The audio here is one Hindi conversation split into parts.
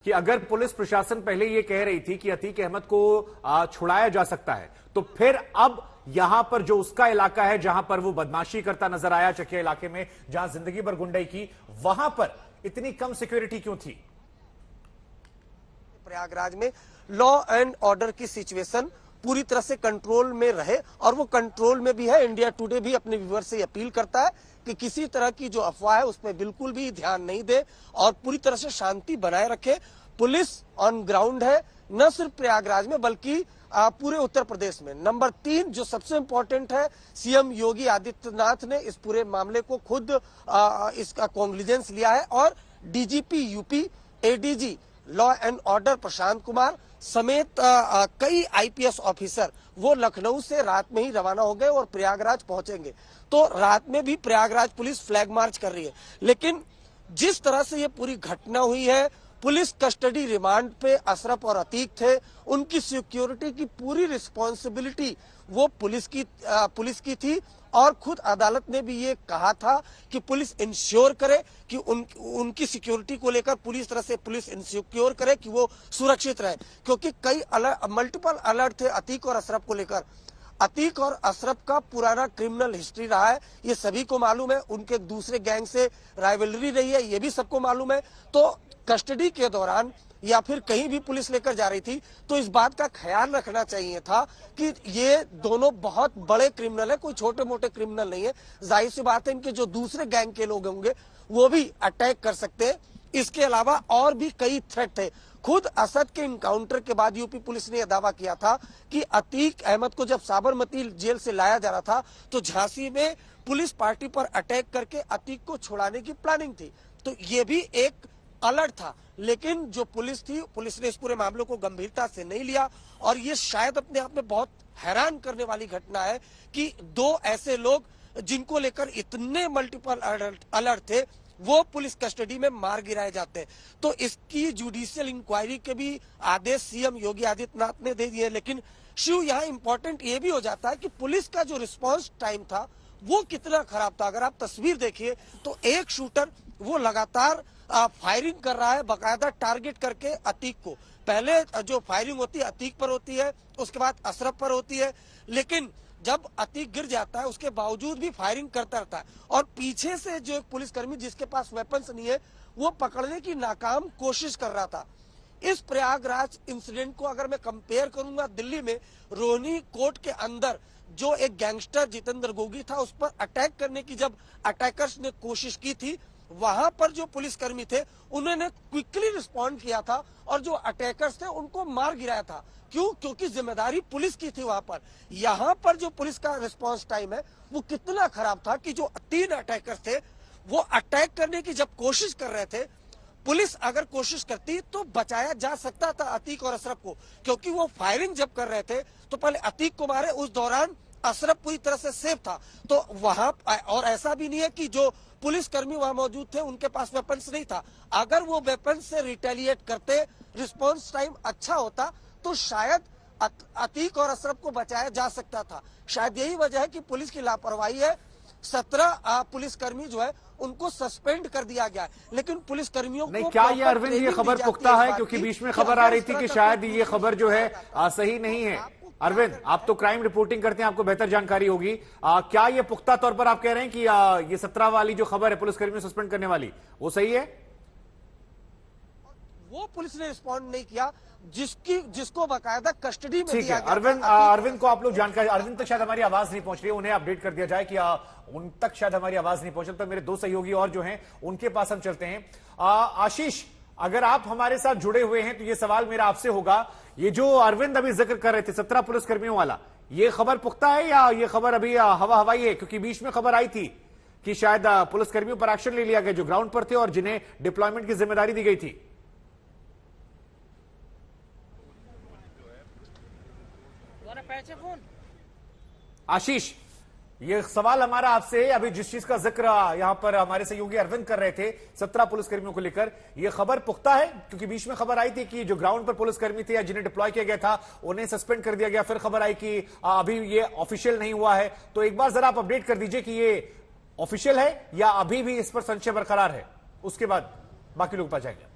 कि अगर पुलिस प्रशासन पहले ये कह रही थी कि अतीक अहमद को छुड़ाया जा सकता है, तो फिर अब यहां पर जो उसका इलाका है, जहां पर वो बदमाशी करता नजर आया, चकिया इलाके में जहां जिंदगी भर गुंडाई की, वहां पर इतनी कम सिक्योरिटी क्यों थी? प्रयागराज में लॉ एंड ऑर्डर की सिचुएशन पूरी तरह से कंट्रोल में रहे और वो कंट्रोल में भी है। इंडिया टुडे भी अपने व्यूअर से अपील करता है कि किसी तरह की जो अफवाह है उसमें बिल्कुल भी ध्यान नहीं दे और पूरी तरह से शांति बनाए रखे। पुलिस ऑन ग्राउंड है, न सिर्फ प्रयागराज में बल्कि पूरे उत्तर प्रदेश में। नंबर 3 जो सबसे इंपॉर्टेंट है, सीएम योगी आदित्यनाथ ने इस पूरे मामले को खुद इसका कॉन्ग्लिजेंस लिया है और DGP UP, ADG law and order Prashant Kumar समेत कई आईपीएस ऑफिसर वो लखनऊ से रात में ही रवाना हो गए और प्रयागराज पहुंचेंगे। तो रात में भी प्रयागराज पुलिस फ्लैग मार्च कर रही है। लेकिन जिस तरह से ये पूरी घटना हुई है, पुलिस कस्टडी रिमांड पे अशरफ और अतीक थे, उनकी सिक्योरिटी की पूरी रिस्पॉन्सिबिलिटी वो पुलिस की थी और खुद अदालत ने भी ये कहा था कि पुलिस इंश्योर करे कि उनकी सिक्योरिटी को लेकर पूरी तरह से पुलिस इंश्योर करे कि वो सुरक्षित रहे, क्योंकि कई मल्टीपल अलर्ट थे अतीक और अशरफ को लेकर। अतीक और अशरफ का पुराना क्रिमिनल हिस्ट्री रहा है, ये सभी को मालूम है। उनके दूसरे गैंग से राइवलरी रही है, ये भी सबको मालूम है। तो कस्टडी के दौरान या फिर कहीं भी पुलिस लेकर जा रही थी तो इस बात का ख्याल रखना चाहिए था कि ये दोनों बहुत बड़े क्रिमिनल है, कोई छोटे मोटे क्रिमिनल नहीं है। जाहिर सी बात है इनके जो दूसरे गैंग के लोग होंगे वो भी अटैक कर सकते हैं। इसके अलावा और भी कई थ्रेट थे। खुद असद के इनकाउंटर के बाद यूपी पुलिस ने यह दावा किया था कि अतीक अहमद को जब साबरमती जेल से लाया जा रहा था तो झांसी में पुलिस पार्टी पर अटैक करके अतीक को छुड़ाने की प्लानिंग थी। तो ये भी एक अलर्ट था। लेकिन जो पुलिस थी, पुलिस ने इस पूरे मामले को गंभीरता से नहीं लिया और ये शायद अपने आप में बहुत हैरान करने वाली घटना है कि दो ऐसे लोग जिनको लेकर इतने मल्टीपल अलर्ट थे वो पुलिस कस्टडी में मार गिराए जाते हैं। तो इसकी जुडिशियल इंक्वायरी के भी आदेश सीएम योगी आदित्यनाथ ने दे दिए। लेकिन शिव, यहाँ इंपॉर्टेंट ये भी हो जाता है कि पुलिस का जो रिस्पांस टाइम था वो कितना खराब था। अगर आप तस्वीर देखिए तो एक शूटर वो लगातार फायरिंग कर रहा है, बकायदा टारगेट करके अतीक को। पहले जो फायरिंग होती है अतीक पर होती है, उसके बाद अशरफ पर होती है, लेकिन जब अतीक गिर जाता है उसके बावजूद भी फायरिंग करता रहता है और पीछे से जो एक पुलिसकर्मी जिसके पास वेपन्स नहीं है वो पकड़ने की नाकाम कोशिश कर रहा था। इस प्रयागराज इंसिडेंट को अगर मैं कंपेयर करूंगा दिल्ली में रोहिणी कोर्ट के अंदर जो एक गैंगस्टर जितेंद्र गोगी था उस पर अटैक करने की जब अटैकर्स ने कोशिश की थी, वहां पर जो पुलिसकर्मी थे उन्होंने क्विकली रिस्पॉन्ड किया था और जो अटैकर्स थे उनको मार गिराया था। क्यों? क्योंकि जिम्मेदारी पुलिस की थी वहां पर। यहाँ पर जो पुलिस का रिस्पॉन्स टाइम है वो कितना खराब था कि जो 3 अटैकर्स थे वो अटैक करने की जब कोशिश कर रहे थे, पुलिस अगर कोशिश करती तो बचाया जा सकता था अतीक और अशरफ को, क्योंकि वो फायरिंग जब कर रहे थे तो पहले अतीक को मारे, उस दौरान अशरफ पूरी तरह से सेफ था। तो वहां और ऐसा भी नहीं है कि जो पुलिसकर्मी वहां मौजूद थे उनके पास वेपन्स नहीं था। अगर वो वेपन्स से रिटेलिएट करते, रिस्पॉन्स टाइम अच्छा होता तो शायद अतीक और अशरफ को बचाया जा सकता था। शायद यही वजह है कि पुलिस की लापरवाही है। 17 पुलिसकर्मी जो है उनको सस्पेंड कर दिया गया है, लेकिन पुलिसकर्मियों को क्या ये अरविंद ये खबर पुख्ता है? क्योंकि बीच में खबर आ रही थी कि शायद ये खबर जो है सही नहीं है। अरविंद, आप तो क्राइम रिपोर्टिंग करते हैं, आपको बेहतर जानकारी होगी। क्या ये पुख्ता तौर पर आप कह रहे हैं कि ये 17 वाली जो खबर है पुलिसकर्मियों सस्पेंड करने वाली, वो सही है? वो पुलिस ने रिस्पॉन्ड नहीं किया जिसको बाकायदा कस्टडी में ठीक है। अरविंद को आप लोग जानकारी, अरविंद तक शायद हमारी आवाज नहीं पहुंच रही है, उन्हें अपडेट कर दिया जाए कि उन तक शायद हमारी आवाज नहीं पहुंच। तो मेरे 2 सहयोगी और जो हैं उनके पास हम चलते हैं। आशीष, अगर आप हमारे साथ जुड़े हुए हैं तो ये सवाल मेरा आपसे होगा, ये जो अरविंद अभी जिक्र कर रहे थे 17 पुलिसकर्मियों वाला, ये खबर पुख्ता है या ये खबर अभी हवा हवाई है? क्योंकि बीच में खबर आई थी कि शायद पुलिसकर्मियों पर एक्शन ले लिया गया जो ग्राउंड पर थे और जिन्हें डिप्लॉयमेंट की जिम्मेदारी दी गई थी। आशीष, ये सवाल हमारा आपसे, अभी जिस चीज का जिक्र यहां पर हमारे सहयोगी अरविंद कर रहे थे 17 पुलिसकर्मियों को लेकर, ये खबर पुख्ता है? क्योंकि बीच में खबर आई थी कि जो ग्राउंड पर पुलिसकर्मी थे या जिन्हें डिप्लॉय किया गया था उन्हें सस्पेंड कर दिया गया, फिर खबर आई कि अभी ये ऑफिशियल नहीं हुआ है। तो एक बार जरा आप अपडेट कर दीजिए कि ये ऑफिशियल है या अभी भी इस पर संशय बरकरार है, उसके बाद बाकी लोग पा जाएंगे।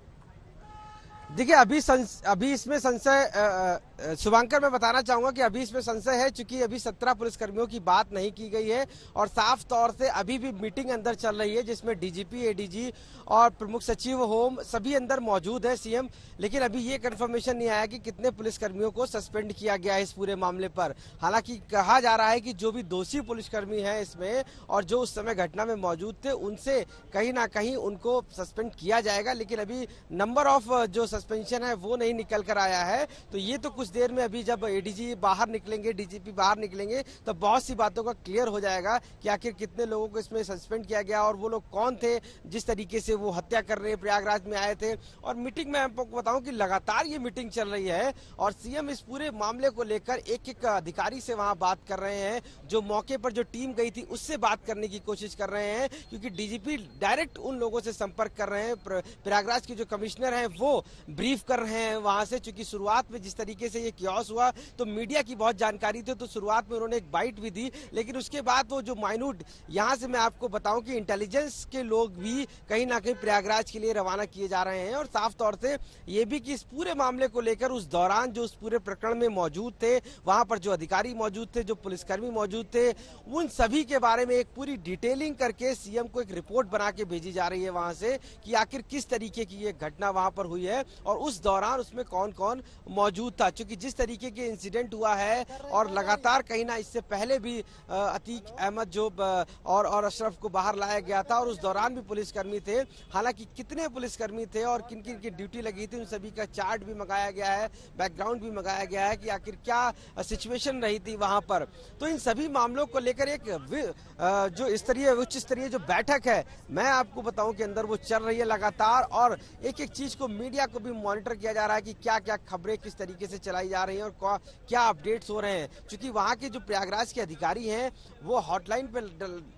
देखिए अभी इसमें संशय शुभांकर मैं बताना चाहूंगा कि अभी इसमें संशय है, चूंकि अभी 17 पुलिसकर्मियों की बात नहीं की गई है और साफ तौर से अभी भी मीटिंग अंदर चल रही है जिसमें डीजीपी, एडीजी और प्रमुख सचिव होम सभी अंदर मौजूद है सीएम। लेकिन अभी ये कंफर्मेशन नहीं आया कि कितने पुलिसकर्मियों को सस्पेंड किया गया है इस पूरे मामले पर। हालांकि कहा जा रहा है कि जो भी दोषी पुलिसकर्मी हैं इसमें और जो उस समय घटना में मौजूद थे उनसे कहीं ना कहीं उनको सस्पेंड किया जाएगा, लेकिन अभी नंबर ऑफ जो सस्पेंशन है वो नहीं निकल कर आया है। तो ये तो कुछ देर में अभी जब एडीजी बाहर निकलेंगे, डीजीपी बाहर निकलेंगे तो बहुत सी बातों का क्लियर हो जाएगा कि आखिर कितने लोगों को इसमें सस्पेंड किया गया और वो लोग कौन थे जिस तरीके से वो हत्या करने प्रयागराज में आए थे। और मीटिंग में आपको बताऊं कि लगातार ये मीटिंग चल रही है और सीएम इस पूरे मामले को लेकर एक एक अधिकारी से वहां बात कर रहे हैं। जो मौके पर जो टीम गई थी उससे बात करने की कोशिश कर रहे हैं, क्योंकि डीजीपी डायरेक्ट उन लोगों से संपर्क कर रहे हैं। प्रयागराज के जो कमिश्नर हैं वो ब्रीफ कर रहे हैं वहां से, क्योंकि शुरुआत में जिस तरीके से ये कियोस हुआ तो मीडिया की बहुत जानकारी थी, तो शुरुआत में उन्होंने एक बाइट भी दी, लेकिन उसके बाद वो जो माइन्यूट यहां से मैं आपको बताऊं कि इंटेलिजेंस के लोग भी कहीं ना कहीं प्रयागराज के लिए रवाना किए जा रहे हैं। और साफ तौर से ये भी कि इस पूरे मामले को लेकर उस दौरान जो उस पूरे प्रकरण में मौजूद थे, वहां पर जो अधिकारी मौजूद थे, जो पुलिसकर्मी मौजूद थे, उन सभी के बारे में एक पूरी डिटेलिंग करके सीएम को एक रिपोर्ट बना के भेजी जा रही है वहां से कि आखिर किस तरीके की ये घटना वहां पर हुई है और उस दौरान उसमें कौन कौन मौजूद था। क्योंकि जिस तरीके के इंसिडेंट हुआ है और लगातार कहीं ना इससे पहले भी अतीक अहमद जो और अशरफ को बाहर लाया गया था और उस दौरान भी पुलिसकर्मी थे। हालांकि कितने पुलिसकर्मी थे और किन किन की ड्यूटी लगी थी उन सभी का चार्ट भी मंगाया गया है, बैकग्राउंड भी मंगाया गया है कि आखिर क्या सिचुएशन रही थी वहां पर। तो इन सभी मामलों को लेकर एक जो उच्च स्तरीय जो बैठक है मैं आपको बताऊं कि अंदर वो चल रही है लगातार और एक एक चीज को मीडिया को भी मॉनिटर किया जा रहा है कि क्या क्या खबरें किस तरीके से चलाई जा रही हैं और क्या अपडेट्स हो रहे हैं। क्योंकि वहां के जो प्रयागराज के अधिकारी हैं वो हॉटलाइन पे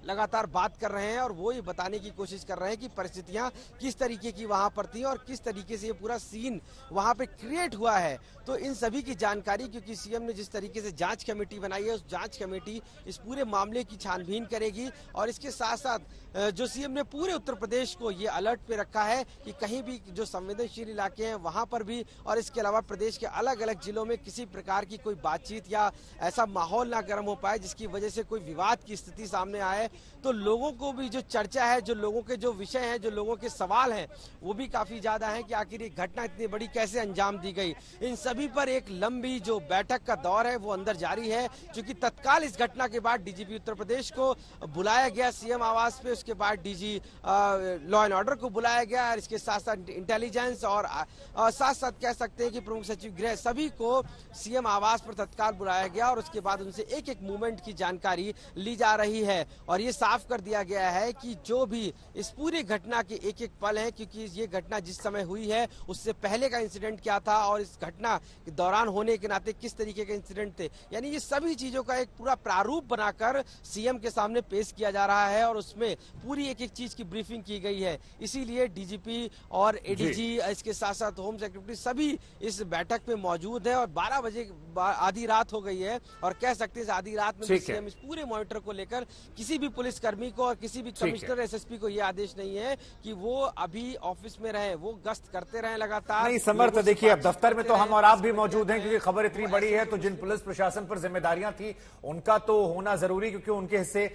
लगातार बात कर रहे हैं और वो ये बताने की कोशिश कर रहे हैं कि परिस्थितियां किस तरीके की वहां पर थी और किस तरीके से ये पूरा सीन वहां पे क्रिएट हुआ है। तो इन सभी की जानकारी, क्योंकि सीएम ने जिस तरीके से जांच कमेटी बनाई है, उस जांच कमेटी इस पूरे मामले की छानबीन करेगी और इसके साथ साथ जो सीएम ने पूरे उत्तर प्रदेश को ये अलर्ट पे रखा है कि कहीं भी जो संवेदनशील इलाके हैं वहां पर भी और इसके अलावा प्रदेश के अलग अलग जिलों में किसी प्रकार की कोई बातचीत या ऐसा माहौल ना गर्म हो पाए जिसकी वजह से कोई विवाद की स्थिति सामने आए। तो लोगों को भी जो चर्चा है, जो लोगों के जो विषय हैं, जो लोगों के सवाल हैं वो भी काफी ज्यादा है कि आखिर ये घटना इतनी बड़ी कैसे अंजाम दी गई। इन सभी पर एक लंबी जो बैठक का दौर है वो अंदर जारी है, क्योंकि तत्काल इस घटना के बाद डीजीपी उत्तर प्रदेश को बुलाया गया सीएम आवास पे, उसके बाद डीजी लॉ एंड ऑर्डर को बुलाया गया और इसके साथ साथ इंटेलिजेंस और साथ साथ कह सकते हैं कि प्रमुख सचिव गृह सभी को सीएम आवास पर तत्काल बुलाया गया और उसके बाद उनसे एक एक मूवमेंट की जानकारी ली जा रही है। और ये साफ कर दिया गया है कि जो भी इस पूरी घटना के एक एक पल है, क्योंकि ये घटना जिस समय हुई है उससे पहले का इंसिडेंट क्या था और इस घटना के दौरान होने के नाते किस तरीके के इंसिडेंट थे, यानी ये सभी चीजों का एक पूरा प्रारूप बनाकर सीएम के सामने पेश किया जा रहा है और उसमें पूरी एक एक चीज की ब्रीफिंग की गई है। इसीलिए डीजीपी और एडीजी इसके साथ साथ होम सेक्रेटरी सभी इस बैठक में मौजूद है और 12 बजे आधी रात हो गई है और कह सकते हैं आधी रात में सीएम इस पूरे मॉनिटर को लेकर किसी भी पुलिसकर्मी को और किसी भी कमिश्नर एसएसपी को यह आदेश नहीं है कि वो अभी ऑफिस में रहे, वो गश्त करते रहे लगातार। नहीं समर्थ, देखिए अब दफ्तर में तो हम और आप भी मौजूद हैं क्योंकि खबर इतनी बड़ी है, तो जिन पुलिस प्रशासन पर जिम्मेदारियां थी उनका तो होना जरूरी, क्योंकि उनके हिस्से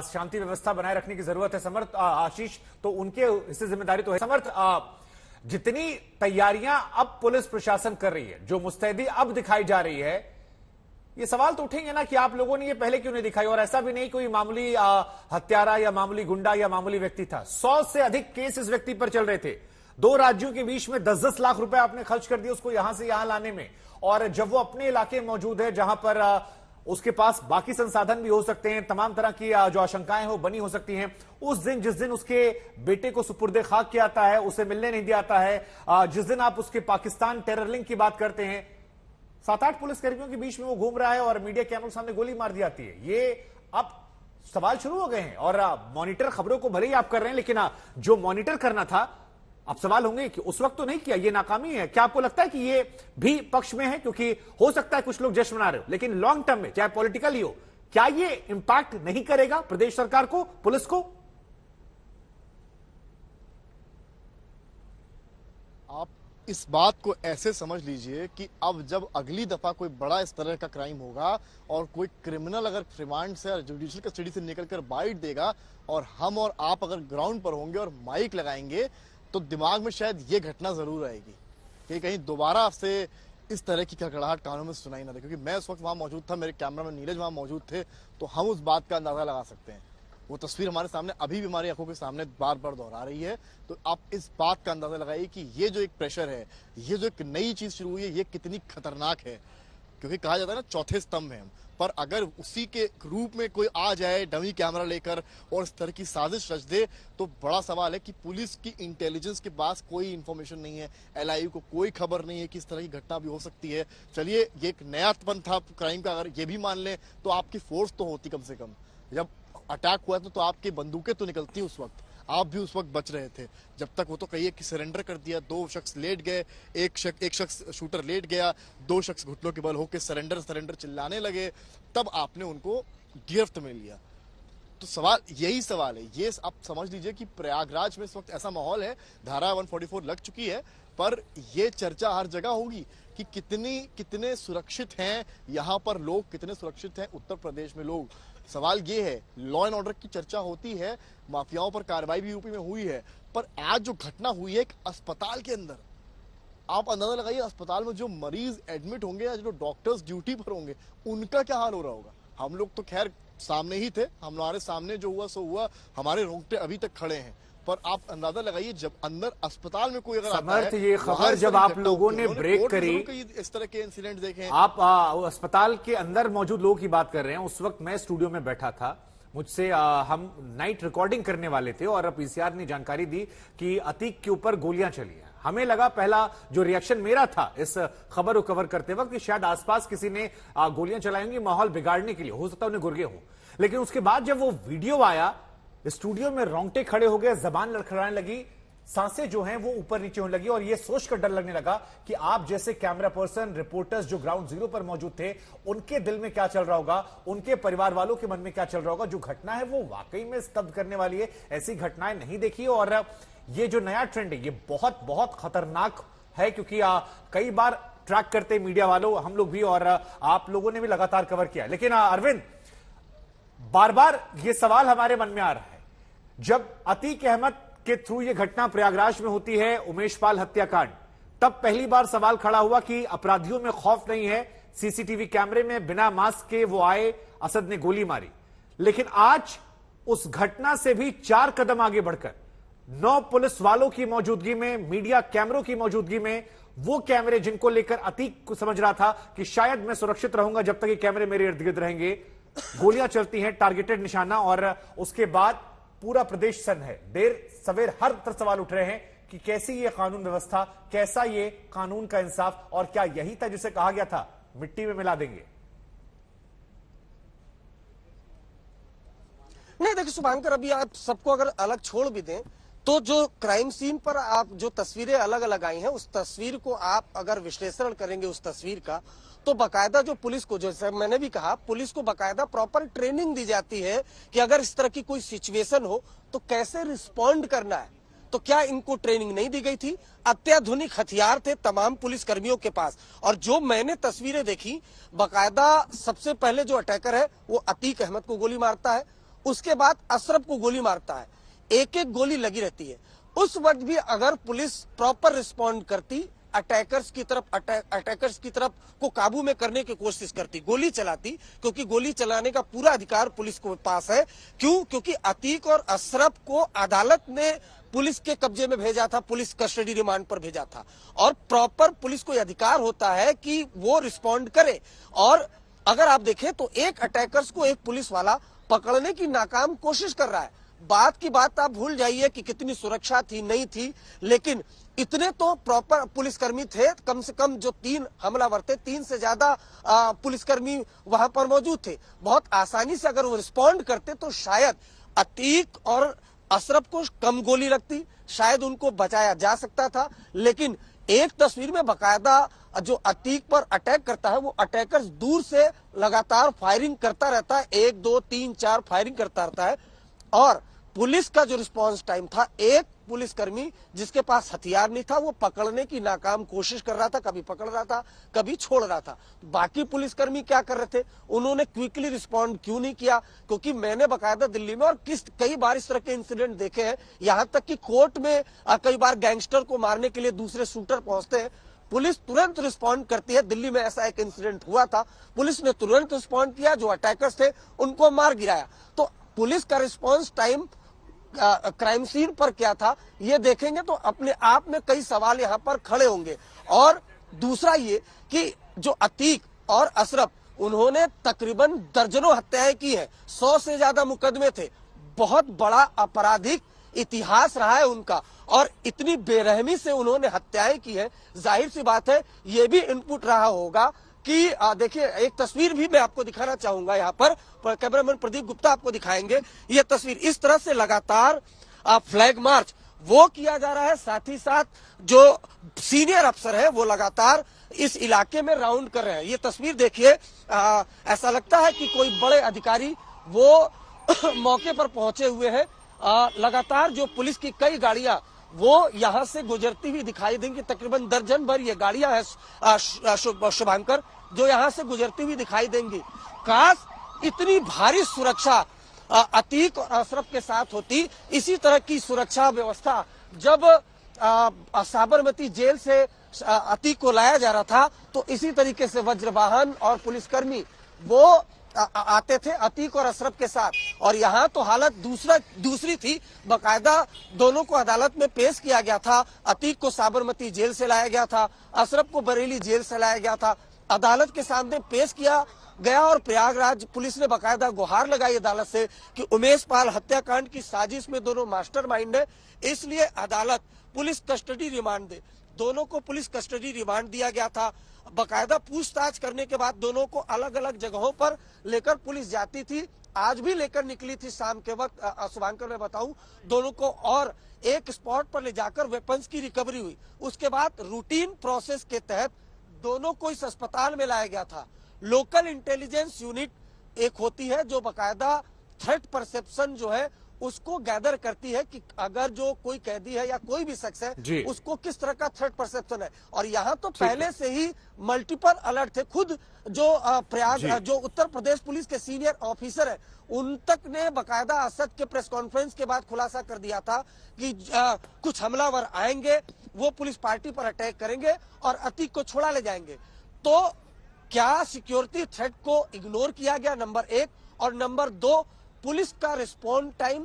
शांति व्यवस्था बनाए रखने की जरूरत है। समर्थ, आशीष, तो उनके हिस्से जिम्मेदारी तो है। समर्थ, जितनी तैयारियां अब पुलिस प्रशासन कर रही है, जो मुस्तैदी अब दिखाई जा रही है, ये सवाल तो उठेंगे ना कि आप लोगों ने ये पहले क्यों नहीं दिखाई। और ऐसा भी नहीं कोई मामूली हत्यारा या मामूली गुंडा या मामूली व्यक्ति था, 100 से अधिक केस इस व्यक्ति पर चल रहे थे। 2 राज्यों के बीच में 10-10 लाख रुपए आपने खर्च कर दिए उसको यहां से यहां लाने में, और जब वो अपने इलाके में मौजूद है जहां पर उसके पास बाकी संसाधन भी हो सकते हैं, तमाम तरह की जो आशंकाएं हो बनी हो सकती हैं, उस दिन जिस दिन उसके बेटे को सुपुर्दे खाक किया जाता है, उसे मिलने नहीं दिया जाता है, जिस दिन आप उसके पाकिस्तान टेरर लिंक की बात करते हैं, 7-8 पुलिसकर्मियों के बीच में वो घूम रहा है और मीडिया कैमरों के सामने गोली मार दी जाती है। ये अब सवाल शुरू हो गए हैं और मॉनिटर खबरों को भले ही आप कर रहे हैं, लेकिन जो मॉनिटर करना था, अब सवाल होंगे कि उस वक्त तो नहीं किया, ये नाकामी है। क्या आपको लगता है कि ये भी पक्ष में है? क्योंकि हो सकता है कुछ लोग जश्न मना रहे हो, लेकिन लॉन्ग टर्म में चाहे पॉलिटिकल ही हो, क्या ये इंपैक्ट नहीं करेगा प्रदेश सरकार को, पुलिस को? आप इस बात को ऐसे समझ लीजिए कि अब जब अगली दफा कोई बड़ा इस तरह का क्राइम होगा और कोई क्रिमिनल अगर रिमांड से जुडिशियल कस्टडी से निकलकर बाइट देगा और हम और आप अगर ग्राउंड पर होंगे और माइक लगाएंगे तो दिमाग में शायद ये घटना जरूर आएगी कि कहीं दोबारा आपसे इस तरह की कड़कड़ाहट कानों में सुनाई ना दे। क्योंकि मैं उस वक्त वहां मौजूद था, मेरे कैमरामैन नीरज वहां मौजूद थे, तो हम उस बात का अंदाजा लगा सकते हैं। वो तस्वीर हमारे सामने अभी भी हमारी आंखों के सामने बार बार दोहरा रही है। तो आप इस बात का अंदाजा लगाइए कि ये जो एक प्रेशर है, ये जो एक नई चीज शुरू हुई है, ये कितनी खतरनाक है। क्योंकि कहा जाता है ना चौथे स्तंभ है हम, पर अगर उसी के रूप में कोई आ जाए डमी कैमरा लेकर और इस तरह की साजिश रच दे तो बड़ा सवाल है कि पुलिस की इंटेलिजेंस के पास कोई इंफॉर्मेशन नहीं है, एलआईयू को कोई खबर नहीं है कि इस तरह की घटना भी हो सकती है। चलिए ये एक नया पन था क्राइम का, अगर ये भी मान लें तो आपकी फोर्स तो होती कम से कम। जब अटैक हुआ था तो आपकी बंदूकें तो निकलती उस वक्त, आप भी उस वक्त बच रहे थे। जब तक वो तो कहिए कि सरेंडर कर दिया, 2 शख्स लेट गए, एक शख्स शूटर लेट गया, 2 शख्स घुटनों के बल होकर सरेंडर चिल्लाने लगे, तब आपने उनको गिरफ्त में लिया। तो सवाल यही सवाल है, ये आप समझ लीजिए कि प्रयागराज में इस वक्त ऐसा माहौल है, धारा 144 लग चुकी है, पर ये चर्चा हर जगह होगी कि कितने सुरक्षित हैं यहाँ पर लोग, कितने सुरक्षित हैं उत्तर प्रदेश में लोग। सवाल ये है, लॉ एंड ऑर्डर की चर्चा होती है, माफियाओं पर कार्रवाई भी यूपी में हुई है, पर आज जो घटना हुई है एक अस्पताल के अंदर, आप अंदाजा लगाइए अस्पताल में जो मरीज एडमिट होंगे या जो डॉक्टर्स ड्यूटी पर होंगे उनका क्या हाल हो रहा होगा। हम लोग तो खैर सामने ही थे, हमारे सामने जो हुआ सो हुआ, हमारे रोंगटे अभी तक खड़े हैं, पर आप अंदाजा लगाइए जब अंदर अस्पताल में कोई अगर आता है, ये खबर जब आप लोगों ने ब्रेक करी, इस तरह के इंसिडेंट देखे, आप अस्पताल के अंदर मौजूद लोगों की बात कर रहे हैं। उस वक्त मैं स्टूडियो में बैठा था, मुझसे हम नाइट रिकॉर्डिंग करने वाले थे और पीसीआर ने जानकारी दी कि अतीक के ऊपर गोलियां चली हैं। हमें लगा, पहला जो रिएक्शन मेरा था इस खबर को कवर करते वक्त, कि शायद आसपास किसी ने गोलियां चलाई होंगी माहौल बिगाड़ने के लिए, हो सकता है उन्हें गुर्गे हो। लेकिन उसके बाद जब वो वीडियो आया, स्टूडियो में रोंगटे खड़े हो गए, जबान लड़खड़ाने लगी, सांसें जो हैं वो ऊपर नीचे होने लगी और ये सोचकर डर लगने लगा कि आप जैसे कैमरा पर्सन, रिपोर्टर्स जो ग्राउंड जीरो पर मौजूद थे, उनके दिल में क्या चल रहा होगा, उनके परिवार वालों के मन में क्या चल रहा होगा। जो घटना है वो वाकई में स्तब्ध करने वाली है, ऐसी घटनाएं नहीं देखी। और ये जो नया ट्रेंड है ये बहुत बहुत खतरनाक है, क्योंकि कई बार ट्रैक करते मीडिया वालों, हम लोग भी, और आप लोगों ने भी लगातार कवर किया। लेकिन अरविंद, बार बार ये सवाल हमारे मन में आ रहा है, जब अतीक अहमद के थ्रू ये घटना प्रयागराज में होती है, उमेश पाल हत्याकांड, तब पहली बार सवाल खड़ा हुआ कि अपराधियों में खौफ नहीं है, सीसीटीवी कैमरे में बिना मास्क के वो आए, असद ने गोली मारी। लेकिन आज उस घटना से भी 4 कदम आगे बढ़कर 9 पुलिस वालों की मौजूदगी में, मीडिया कैमरों की मौजूदगी में, वो कैमरे जिनको लेकर अतीक को समझ रहा था कि शायद मैं सुरक्षित रहूंगा जब तक ये कैमरे मेरे इर्द गिर्द रहेंगे, गोलियां चलती हैं, टारगेटेड निशाना, और उसके बाद पूरा प्रदेश सन्न है। देर सवेर हर तरफ सवाल उठ रहे हैं कि कैसी ये कानून व्यवस्था, कैसा ये कानून का इंसाफ, और क्या यही था जिसे कहा गया था मिट्टी में मिला देंगे। नहीं देखिए शुभांकर, अभी आप सबको अगर अलग छोड़ भी दें तो जो क्राइम सीन पर आप जो तस्वीरें अलग अलग आई हैं, उस तस्वीर को आप अगर विश्लेषण करेंगे उस तस्वीर का, तो बकायदा जो पुलिस को, जैसे मैंने भी कहा, पुलिस को बकायदा प्रॉपर ट्रेनिंग दी जाती है कि अगर इस तरह की कोई सिचुएशन हो तो कैसे रिस्पॉन्ड करना है। तो क्या इनको ट्रेनिंग नहीं दी गई थी? अत्याधुनिक हथियार थे तमाम पुलिस कर्मियों के पास। और जो मैंने तस्वीरें देखी, बकायदा सबसे पहले जो अटैकर है वो अतीक अहमद को गोली मारता है, उसके बाद अशरफ को गोली मारता है, एक एक गोली लगी रहती है। उस वक्त भी अगर पुलिस प्रॉपर रिस्पॉन्ड करती, अटैकर्स की तरफ को काबू में करने की कोशिश करती, गोली चलाती, क्योंकि गोली चलाने का पूरा अधिकार पुलिस के पास है। क्यों? क्योंकि अतीक और अशरफ को अदालत ने पुलिस के कब्जे में भेजा था, पुलिस कस्टडी रिमांड पर भेजा था, और प्रॉपर पुलिस को अधिकार होता है कि वो रिस्पॉन्ड करे। और अगर आप देखें तो एक अटैकर्स को एक पुलिस वाला पकड़ने की नाकाम कोशिश कर रहा है। बात की बात आप भूल जाइए कि कितनी सुरक्षा थी, नहीं थी, लेकिन इतने तो प्रॉपर पुलिसकर्मी थे, कम से कम जो 3 हमलावर थे, 3 से ज्यादा पुलिसकर्मी वहां पर मौजूद थे। बहुत आसानी से अगर वो रिस्पॉन्ड करते तो शायद अतीक और अशरफ को कम गोली लगती, शायद उनको बचाया जा सकता था। लेकिन एक तस्वीर में बकायदा जो अतीक पर अटैक करता है, वो अटैकर्स दूर से लगातार फायरिंग करता रहता है, 1 2 3 4 फायरिंग करता रहता है, और पुलिस का जो रिस्पांस टाइम था, एक पुलिसकर्मी जिसके पास हथियार नहीं था वो पकड़ने की नाकाम कोशिश कर रहा था, कभी पकड़ रहा था कभी छोड़ रहा था। बाकी पुलिसकर्मी क्या कर रहे थे, उन्होंने क्विकली रिस्पॉन्ड क्यों नहीं किया? क्योंकि मैंने बकायदा दिल्ली में और कई बार इस तरह के इंसिडेंट देखे हैं, यहां तक कि कोर्ट में कई बार गैंगस्टर को मारने के लिए दूसरे शूटर पहुंचते हैं, पुलिस तुरंत रिस्पॉन्ड करती है। दिल्ली में ऐसा एक इंसिडेंट हुआ था, पुलिस ने तुरंत रिस्पॉन्ड किया, जो अटैकर्स थे उनको मार गिराया। तो पुलिस का रिस्पॉन्स टाइम क्राइम सीन पर क्या था ये देखेंगे तो अपने आप में कई सवाल यहाँ पर खड़े होंगे। और दूसरा ये कि जो अतीक और अशरफ, उन्होंने तकरीबन दर्जनों हत्याएं की है, 100 से ज्यादा मुकदमे थे, बहुत बड़ा आपराधिक इतिहास रहा है उनका, और इतनी बेरहमी से उन्होंने हत्याएं की है। जाहिर सी बात है ये भी इनपुट रहा होगा कि देखिए, एक तस्वीर भी मैं आपको दिखाना चाहूंगा, यहाँ पर कैमरामैन प्रदीप गुप्ता आपको दिखाएंगे ये तस्वीर। इस तरह से लगातार फ्लैग मार्च वो किया जा रहा है, साथ ही साथ जो सीनियर अफसर है वो लगातार इस इलाके में राउंड कर रहे हैं। ये तस्वीर देखिए, ऐसा लगता है कि कोई बड़े अधिकारी वो मौके पर पहुंचे हुए हैं। लगातार जो पुलिस की कई गाड़ियां वो यहां से गुजरती हुई दिखाई देंगी, तकरीबन दर्जन भर ये गाड़ियां हैं शुभांकर, जो यहां से गुजरती हुई दिखाई देंगी। काश इतनी भारी सुरक्षा अतीक और अशरफ के साथ होती। इसी तरह की सुरक्षा व्यवस्था जब साबरमती जेल से अतीक को लाया जा रहा था, तो इसी तरीके से वज्रवाहन और पुलिसकर्मी वो आते थे अतीक और अशरफ के साथ। और यहाँ तो हालत दूसरी थी, बकायदा दोनों को अदालत में पेश किया गया था। अतीक को साबरमती जेल से लाया गया था, अशरफ को बरेली जेल से लाया गया था, अदालत के सामने पेश किया गया। और प्रयागराज पुलिस ने बकायदा गुहार लगाई अदालत से कि उमेश पाल हत्याकांड की साजिश में दोनों मास्टरमाइंड है, इसलिए अदालत पुलिस कस्टडी रिमांड दे। दोनों को पुलिस कस्टडी रिमांड दिया गया था। बकायदा पूछताछ करने के बाद दोनों को अलग अलग जगहों पर लेकर पुलिस जाती थी, आज भी लेकर निकली थी शाम के वक्त। शुभांकर मैं बताऊं, दोनों को और एक स्पॉट पर ले जाकर वेपन्स की रिकवरी हुई। उसके बाद रूटीन प्रोसेस के तहत दोनों को इस अस्पताल में लाया गया था। लोकल इंटेलिजेंस यूनिट एक होती है जो बकायदा थ्रेट परसेप्शन जो है उसको गैदर करती है कि अगर जो कोई कैदी है या कोई भी शख्स है उसको किस तरह का थ्रेट परसेप्शन है। और यहाँ तो पहले से ही मल्टीपल अलर्ट थे। खुद जो जो उत्तर प्रदेश पुलिस के सीनियर ऑफिसर है उन तक ने बकायदा असद के प्रेस कॉन्फ्रेंस के बाद खुलासा कर दिया था कि कुछ हमलावर आएंगे, वो पुलिस पार्टी पर अटैक करेंगे और अतीक को छोड़ा ले जाएंगे। तो क्या सिक्योरिटी थ्रेट को इग्नोर किया गया, नंबर 1, और नंबर 2, पुलिस का रिस्पॉन्ड टाइम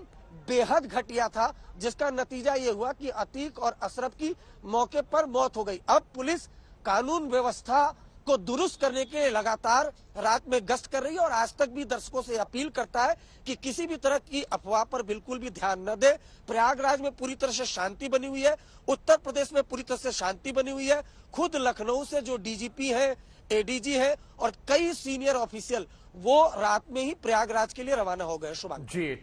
बेहद घटिया था, जिसका नतीजा ये हुआ कि अतीक और अशरफ की मौके पर मौत हो गई। अब पुलिस कानून व्यवस्था को दुरुस्त करने के लिए लगातार रात में गश्त कर रही है और आज तक भी दर्शकों से अपील करता है कि किसी भी तरह की अफवाह पर बिल्कुल भी ध्यान न दे। प्रयागराज में पूरी तरह से शांति बनी हुई है, उत्तर प्रदेश में पूरी तरह से शांति बनी हुई है। खुद लखनऊ से जो डीजीपी है, एडीजी है और कई सीनियर ऑफिशियल वो रात में ही प्रयागराज के लिए रवाना हो गए। शुभांकर जी।